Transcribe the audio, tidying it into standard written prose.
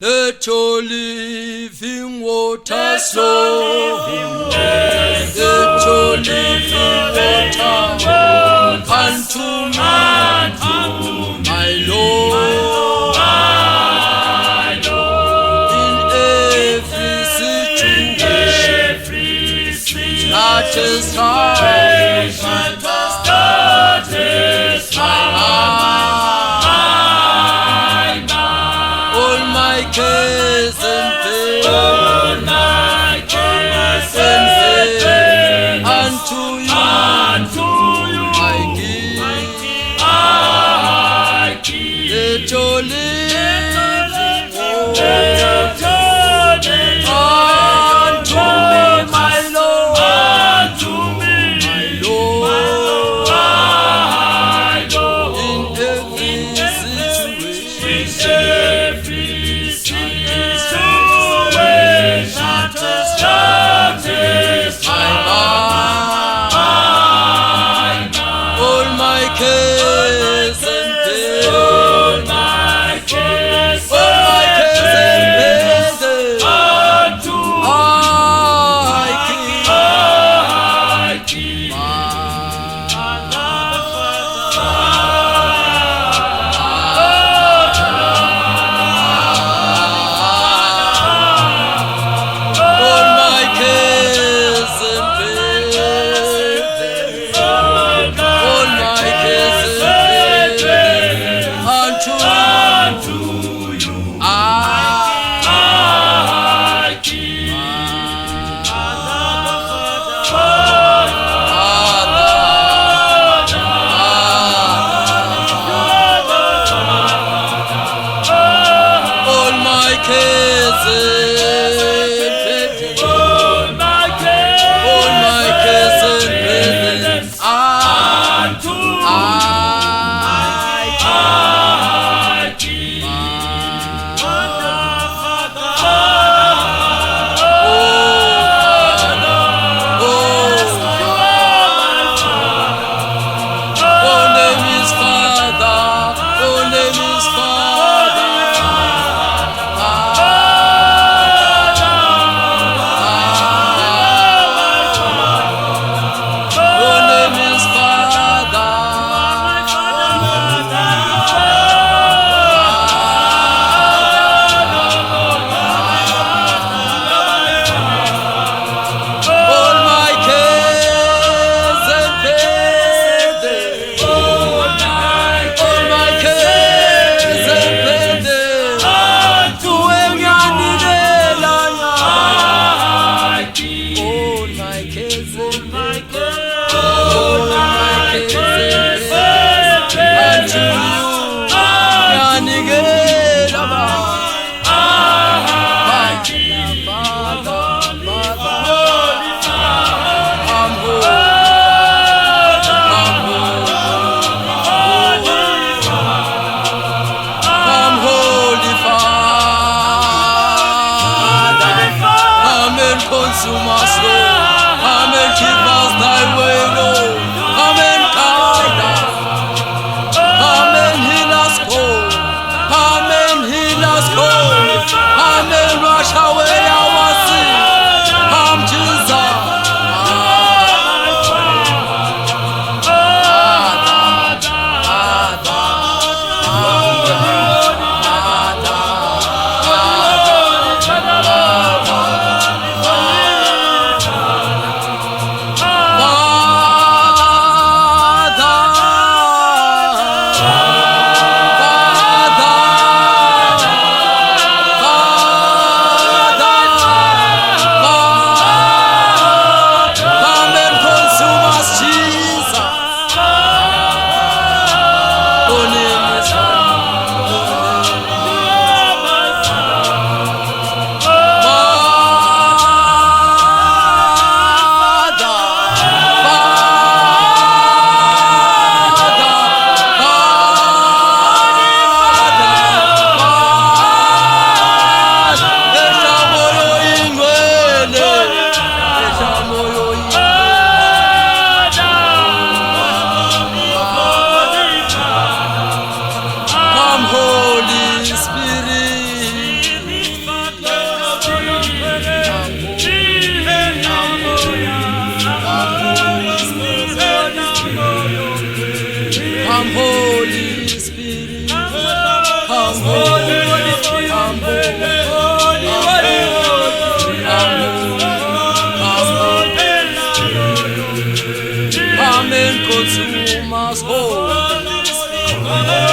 Let your living waters flow. Let your living water unto me, my Lord. In every situation, all my cares and pain, unto you I give. Let your living unto me, my Lord, in every all my cares and pain, unto I give. All my cares and pain, all my cares and pain, unto you I give. All my cares and pain, all my cares and pain, unto I give. Your name is Father, your name is Father. Your name is Father. All my cares and pain, all my cares and pain, unto Emmanuel I give. All my cares and pain, all my cares and pain, unto you Emmanuel I give. Father, I'm holy Father, Amen. Consume us, Lord. Amen. Keep us thy way, Lord. Amen. Guide us. Amen. Heal us, cold. Amen. Heal us, cold. Amen. Wash away our sin. Come, Jesus. Come Holy Spirit, come Holy Spirit, come Come and consume us, Holy Spirit.